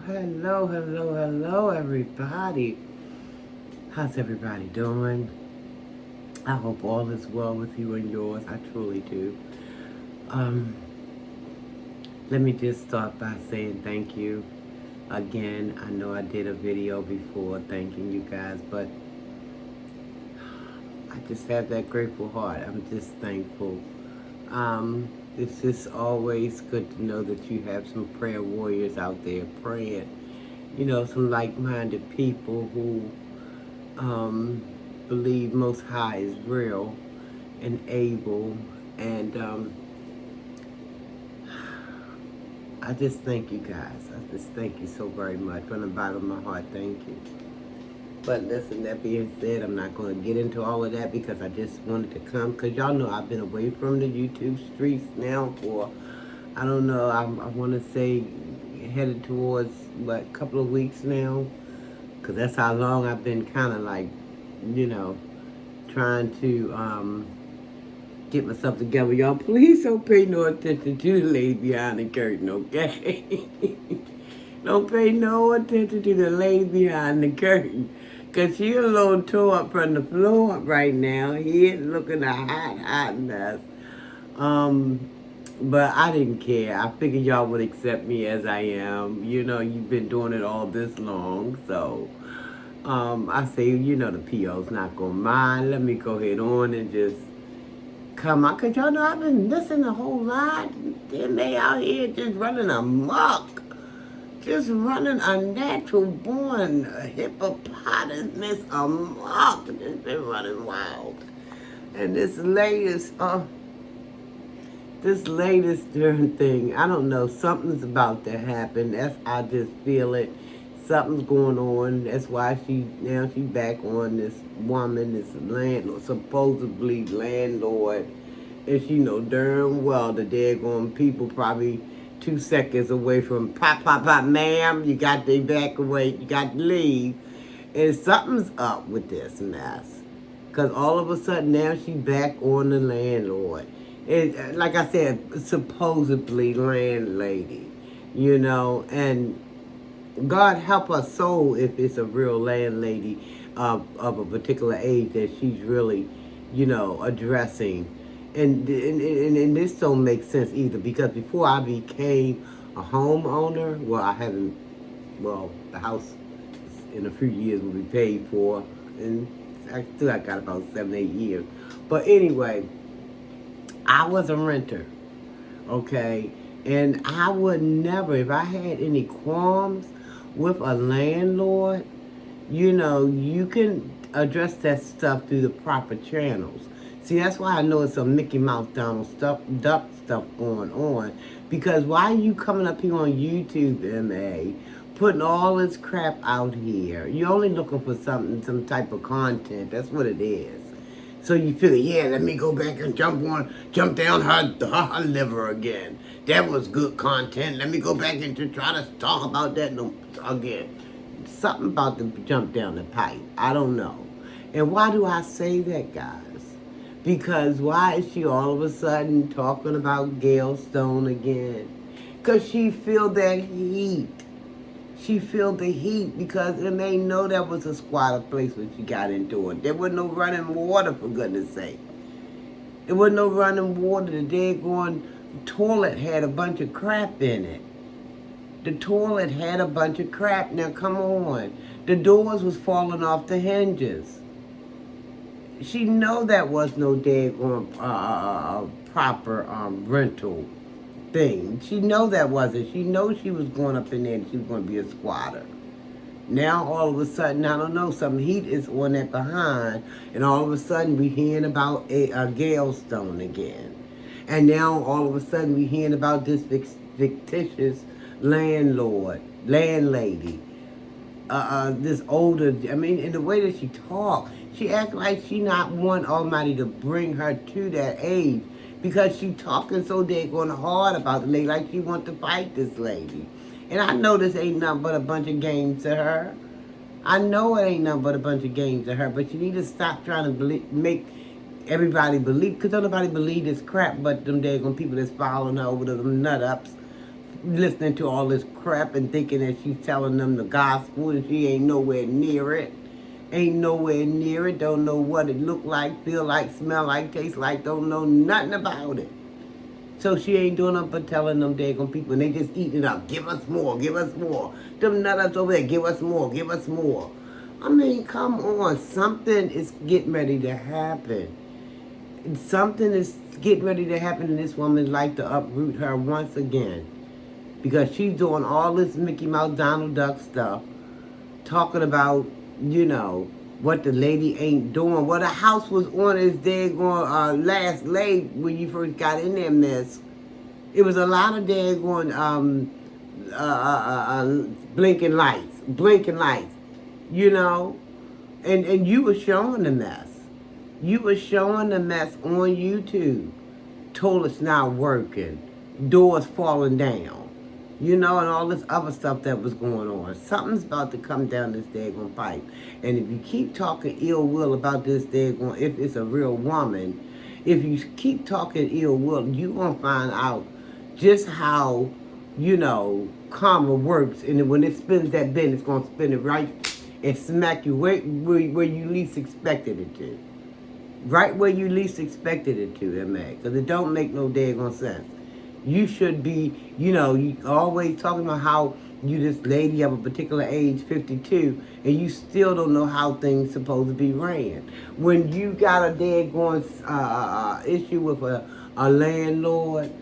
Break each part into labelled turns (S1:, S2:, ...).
S1: hello, everybody. How's everybody doing? I hope all is well with you and yours. I truly do. Um, Let me just start by saying thank you again. I know I did a video before thanking you guys, but I just have that grateful heart. I'm just thankful. It's just always good to know that you have some prayer warriors out there praying. Some like-minded people who um, believe Most High is real and able. And I just thank you guys. I just thank you so very much. From the bottom of my heart, thank you. But listen, that being said, I'm not going to get into all of that because I just wanted to come. Because y'all know I've been away from the YouTube streets now for, I don't know, I want to say headed towards, what, a couple of weeks now. Because that's how long I've been kind of like, trying to get myself together. Y'all, please don't pay no attention to the lady behind the curtain, okay? Don't pay no attention to the lady behind the curtain. Because she a little tore up from the floor right now. He is looking a hot mess. But I didn't care. I figured y'all would accept me as I am. You've been doing it all this long, so I say, the PO's not gonna mind. Let me go ahead on and just come out. Cause y'all know I've been missing a whole lot. Then they out here just running amok. Just running a natural born hippopotamus amok. Just been running wild. And this latest darn thing, I don't know, something's about to happen. I just feel it. Something's going on. That's why she back on this woman, this landlord, supposedly landlord. And she know darn well the daggone people probably 2 seconds away from pop, ma'am, you got to evacuate, you got to leave. And something's up with this mess. Because all of a sudden now she back on the landlord. And like I said, supposedly landlady, and God help her soul if it's a real landlady of a particular age that she's really, addressing. And this don't make sense either, because before I became a homeowner, the house in a few years will be paid for, and I got about 7-8 years. But anyway, I was a renter, okay? And I would never, if I had any qualms with a landlord, you can address that stuff through the proper channels. See, that's why I know it's a Mickey Mouse Donald Duck stuff going on. Because why are you coming up here on YouTube, MA, putting all this crap out here? You're only looking for some type of content. That's what it is. So you figure, yeah, let me go back and jump down her liver again. That was good content. Let me go back and try to talk about that again. Something about to jump down the pipe. I don't know. And why do I say that, guys? Because why is she all of a sudden talking about Gail Stone again? Because she feel that heat. She feel the heat because it may know that was a squatter place when she got into it. There was no running water, for goodness sake. There was no running water. The daggone toilet had a bunch of crap in it. The toilet had a bunch of crap. Now, come on. The doors was falling off the hinges. She know that was no daggone proper rental thing. She know that wasn't. She know she was going up in there and she was going to be a squatter. Now, all of a sudden, I don't know, some heat is on that behind, and all of a sudden we hearing about a Gail Stone again. And now, all of a sudden, we hearing about this fictitious landlady. This older, in the way that she talk, she act like she not want Almighty to bring her to that age, because she talking so daggone hard about the lady, like she want to fight this lady. And I know this ain't nothing but a bunch of games to her. I know it ain't nothing but a bunch of games to her, but you need to stop trying to make everybody believe, because don't nobody believe this crap but them daggone people that's following her over to them nut ups listening to all this crap and thinking that she's telling them the gospel, and she ain't nowhere near it. Ain't nowhere near it. Don't know what it look like, feel like, smell like, taste like. Don't know nothing about it. So she ain't doing nothing but telling them daggone people, and they just eating it up. Give us more, give us more. Them nutters over there, give us more, give us more. I mean, come on. Something is getting ready to happen. Something is getting ready to happen, and this woman like to uproot her once again. Because she's doing all this Mickey Mouse, Donald Duck stuff. Talking about, what the lady ain't doing. Well, the house was on its daggone last leg when you first got in there, miss. It was a lot of daggone blinking lights, and you were showing the mess. You were showing the mess on YouTube. Toilets not working, doors falling down, and all this other stuff that was going on. Something's about to come down this daggone pipe. And if you keep talking ill will about this daggone, if it's a real woman, if you keep talking ill will, you're going to find out just how, karma works. And when it spins that bend, it's going to spin it right and smack you where you least expected it to. Right where you least expected it to, M.A. Because it don't make no daggone sense. You should be, you always talking about how you this lady of a particular age, 52, and you still don't know how things supposed to be ran. When you got a daggone issue with a landlord,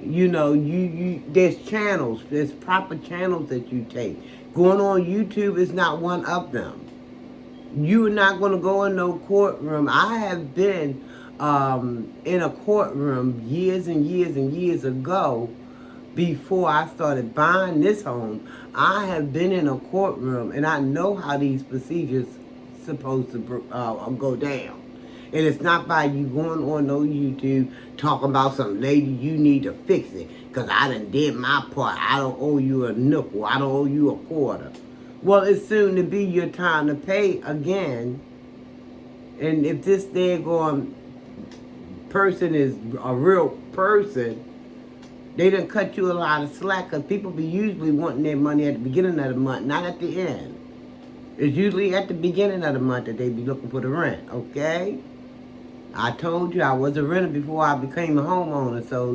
S1: there's channels, there's proper channels that you take. Going on YouTube is not one of them. You're not going to go in no courtroom. I have been in a courtroom years and years and years ago before I started buying this home. I have been in a courtroom, and I know how these procedures supposed to go down. And it's not by you going on no YouTube talking about some lady, you need to fix it because I done did my part. I don't owe you a nickel. I don't owe you a quarter. Well, it's soon to be your time to pay again. And if this daggone person is a real person, they done cut you a lot of slack, because people be usually wanting their money at the beginning of the month, not at the end. It's usually at the beginning of the month that they be looking for the rent, okay? I told you I was a renter before I became a homeowner, so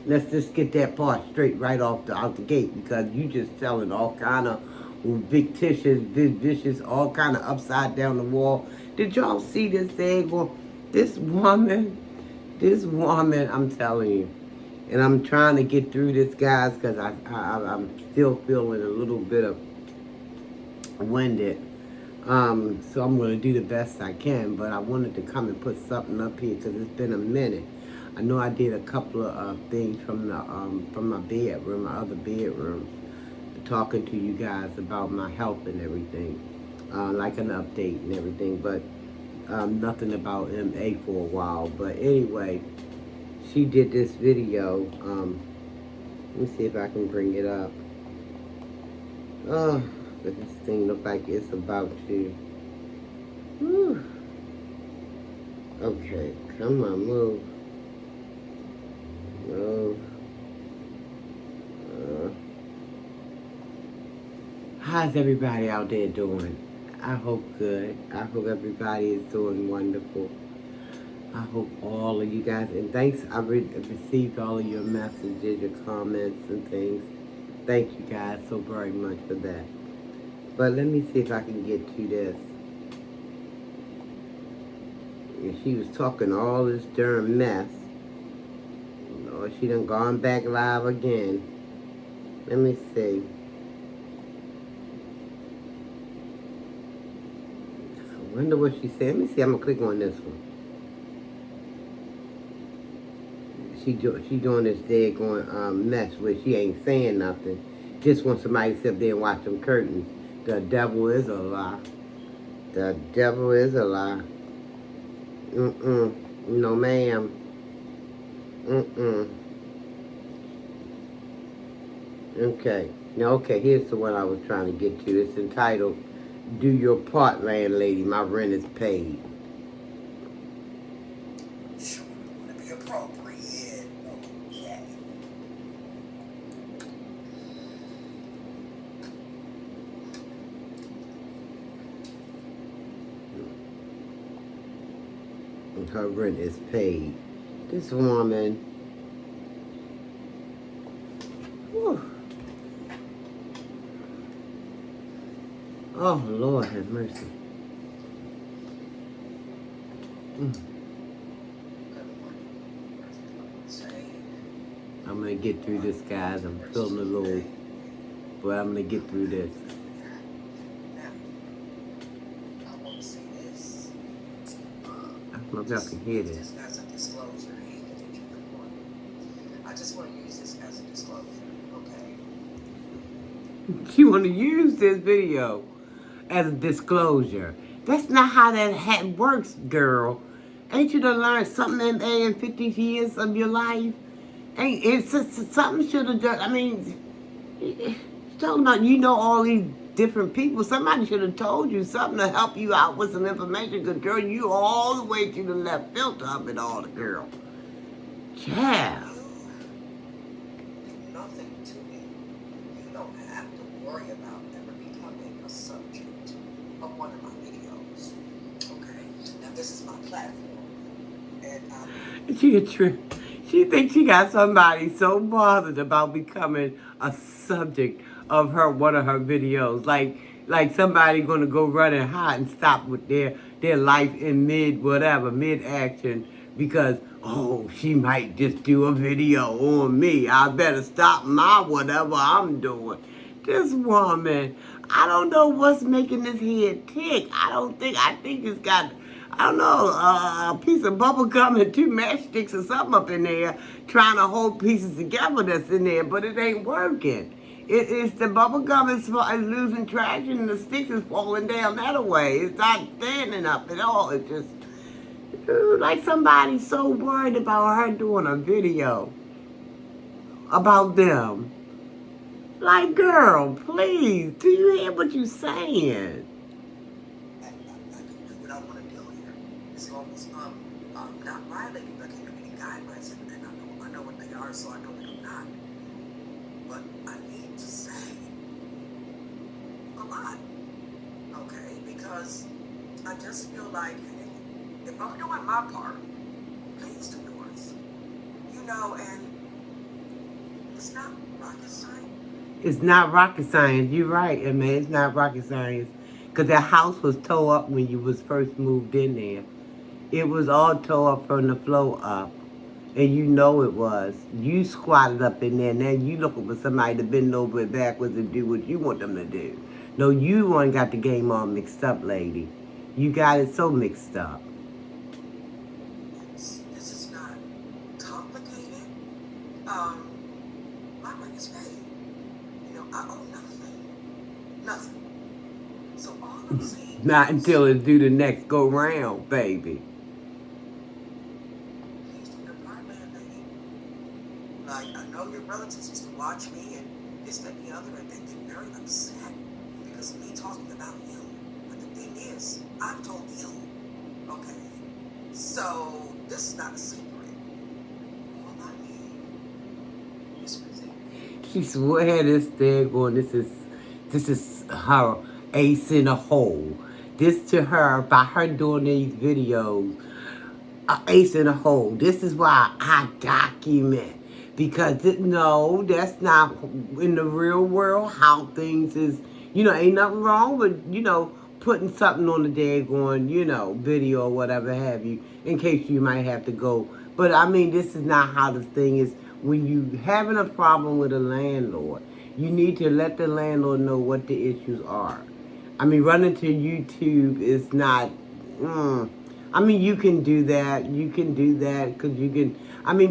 S1: let's just get that part straight right out the gate, because you just telling all kind of fictitious, vicious, all kind of upside down the wall. Did y'all see this thing? This woman, I'm telling you, and I'm trying to get through this, guys, because I'm still feeling a little bit of winded. So I'm going to do the best I can, but I wanted to come and put something up here because it's been a minute. I know I did a couple of things from my bedroom, my other bedroom, talking to you guys about my health and everything, like an update and everything, but nothing about MA for a while. But anyway, she did this video. Let me see if I can bring it up. Oh, but this thing looks like it's about to. Whew. Okay, come on, move. Move. How's everybody out there doing? I hope good. I hope everybody is doing wonderful. I hope all of you guys, and thanks, I received all of your messages, your comments and things. Thank you guys so very much for that. But let me see if I can get to this. And she was talking all this darn mess. Lord, she done gone back live again. Let me see. I wonder what she said. Let me see. I'm going to click on this one. She doing this daggone mess where she ain't saying nothing. Just want somebody to sit up there and watch them curtains. The devil is a lie. The devil is a lie. No, ma'am. Okay. Now, okay, here's the one I was trying to get to. It's entitled, Do Your Part, Landlady. My rent is paid.
S2: Sure, want to be appropriate. Okay.
S1: her rent is paid. This woman, whew. Oh Lord have mercy. I'm gonna get through this, guys. I'm feeling a little, but I'm gonna get through this. I don't know if y'all can hear this. I just want to use this as a disclosure, okay? She want to use this video as a disclosure. That's not how that works, girl. Ain't you done learned something in 50 years of your life? Ain't it's something should have done. I mean, talking about all these different people. Somebody should have told you something to help you out with some information. Because girl, you all the way to the left filter of it all, girl. Yeah. Nothing to me. You don't have to worry about ever becoming a subject of one of my videos. Okay? Now this is my platform. And she a trip. She thinks she got somebody so bothered about becoming a subject of one of her videos. Like somebody gonna go running hot and stop with their life in mid action because she might just do a video on me. I better stop my whatever I'm doing. This woman, I don't know what's making this head tick. I think it's got, I don't know, a piece of bubble gum and 2 matchsticks or something up in there trying to hold pieces together that's in there, but it ain't working. It's the bubble gum is losing traction and the sticks is falling down that way. It's not standing up at all. It's just like somebody's so worried about her doing a video about them. Like, girl, please, do you hear what you're saying? I can do what I want to do here, as long as I'm not violating the community guidelines, and I know what they are, so I know that I'm not. But I need to say a lot, okay? Because I just feel like if I'm doing my part, please do yours. And it's not rocket science. It's not rocket science. You're right, man. It's not rocket science. Because that house was tore up when you was first moved in there. It was all tore up from the floor up. And it was. You squatted up in there. Now you looking for somebody to bend over and backwards and do what you want them to do. No, you one got the game all mixed up, lady. You got it so mixed up. This is not complicated. My rent is paid. I owe nothing. So all I'm saying not until it's due the next go round, baby. Please do your part, man, lady. Like, I know your relatives used to watch me and this, that, and the other, and they get very upset because of me talking about you. But the thing is, I've told you. Okay. So this is not a secret. All I need is everything. She swear this thing going, this is her ace in a hole. This to her, by her doing these videos, a ace in a hole. This is why I document. Because, no, that's not in the real world how things is. Ain't nothing wrong with, putting something on the daggone, video or whatever have you, in case you might have to go. But, this is not how this thing is. When you having a problem with a landlord, you need to let the landlord know what the issues are. Running to YouTube is not, you can do that. You can do that because you can,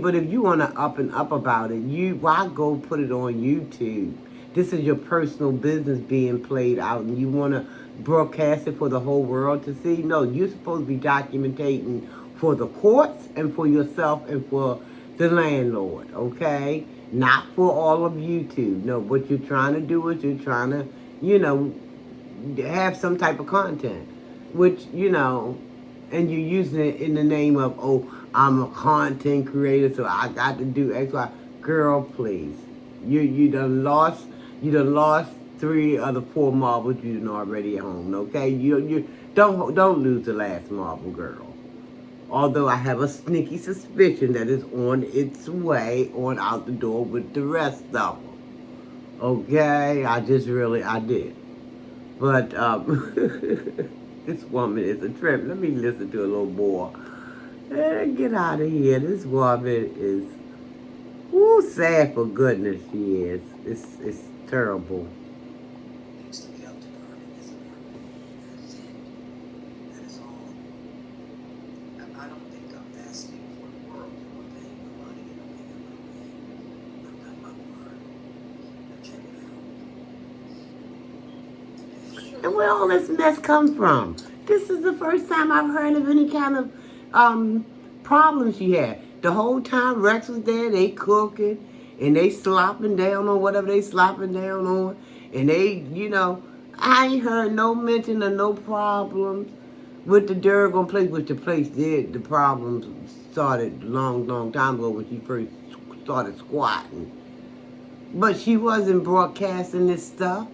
S1: but if you want to up and up about it, why go put it on YouTube? This is your personal business being played out and you want to broadcast it for the whole world to see? No, you're supposed to be documenting for the courts and for yourself and for the landlord, okay? Not for all of YouTube. No, what you're trying to do is you're trying to, have some type of content, which, and you're using it in the name of, I'm a content creator, so I got to do X, Y. Girl, please. You done lost 3 of the 4 marbles you done already owned, okay? You don't lose the last marble, girl. Although I have a sneaky suspicion that it's on its way on out the door with the rest of them. Okay, I did. But this woman is a trip. Let me listen to a little more. Get out of here. This woman is, woo, sad for goodness she is. It's terrible. And where all this mess come from? This is the first time I've heard of any kind of problem she had. The whole time Rex was there, they cooking and they slopping down on whatever they slopping down on. And I ain't heard no mention of no problems with the Durgan place, which the place did. The problems started long time ago when she first started squatting. But she wasn't broadcasting this stuff.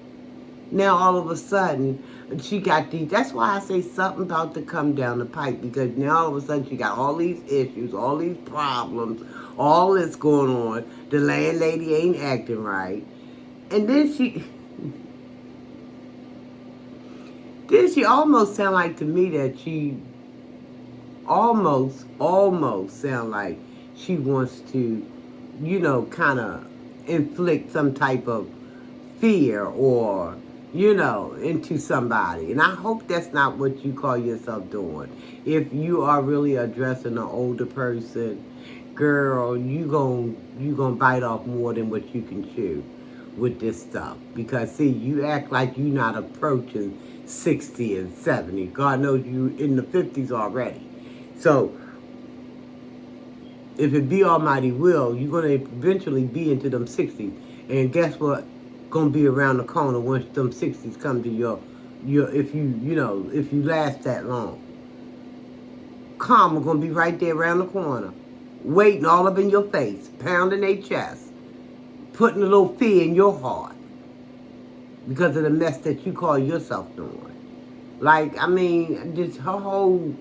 S1: Now all of a sudden, she got these. That's why I say something about to come down the pipe, because now all of a sudden she got all these issues, all these problems, all this going on. The landlady ain't acting right, and then she almost sound like to me that she almost sound like she wants to, kind of inflict some type of fear or into somebody. And I hope that's not what you call yourself doing. If you are really addressing an older person, girl, you gon' bite off more than what you can chew with this stuff. Because see, you act like you're not approaching 60 and 70. God knows you in the 50s already. So if it be Almighty will, you're gonna eventually be into them 60s. And guess what? Gonna be around the corner once them 60s come to your if you last that long. Karma gonna be right there around the corner, waiting all up in your face, pounding their chest, putting a little fear in your heart because of the mess that you call yourself doing. Like, I mean, just her whole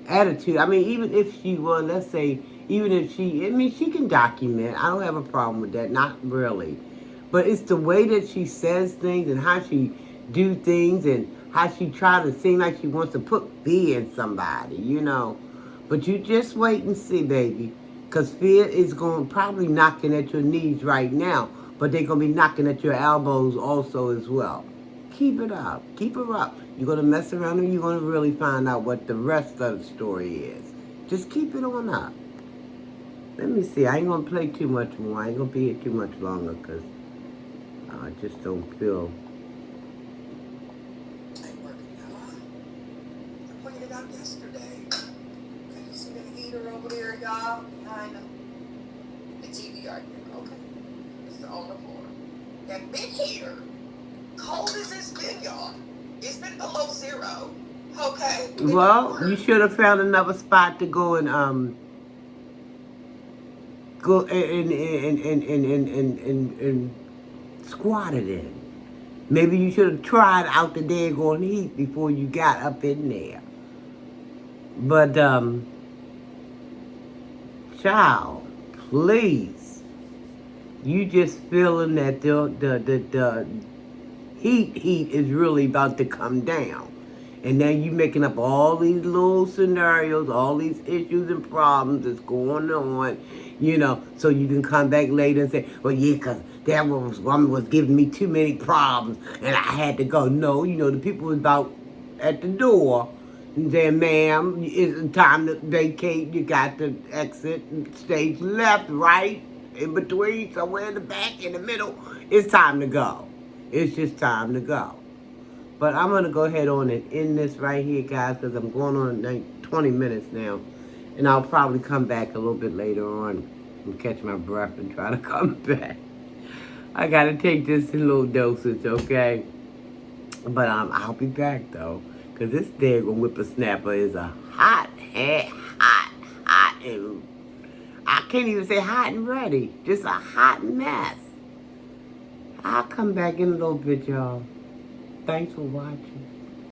S1: attitude. I mean, even if she was, let's say, even if she can document. I don't have a problem with that, not really. But it's the way that she says things and how she do things and how she try to seem like she wants to put fear in somebody, But you just wait and see, baby. Because fear is going probably knocking at your knees right now, but they're going to be knocking at your elbows also as well. Keep it up. Keep her up. You're going to mess around and you're going to really find out what the rest of the story is. Just keep it on up. Let me see. I ain't going to play too much more. I ain't going to be here too much longer because I just don't feel.
S2: Ain't working, y'all. I pointed it out yesterday. Okay, you see the heater over there, y'all? Behind the TV right there. Okay. It's on the floor. That big heater, cold as it's been, y'all. It's been below zero. Okay.
S1: Well, you should have found another spot to go and go and squat it in. Maybe you should have tried out the daggone heat before you got up in there. But child, please, you just feeling that the heat is really about to come down. And then you making up all these little scenarios, all these issues and problems that's going on, so you can come back later and say, well, yeah, because that woman was giving me too many problems and I had to go. No, the people was about at the door and saying, ma'am, it's time to vacate. You got to exit stage left, right, in between, somewhere in the back, in the middle. It's time to go. It's just time to go. But I'm going to go ahead on and end this right here, guys, because I'm going on like 20 minutes now. And I'll probably come back a little bit later on and catch my breath and try to come back. I got to take this in little dosage, okay? But I'll be back, though, because this daggone whippersnapper is a hot, and I can't even say hot and ready. Just a hot mess. I'll come back in a little bit, y'all. Thanks for watching.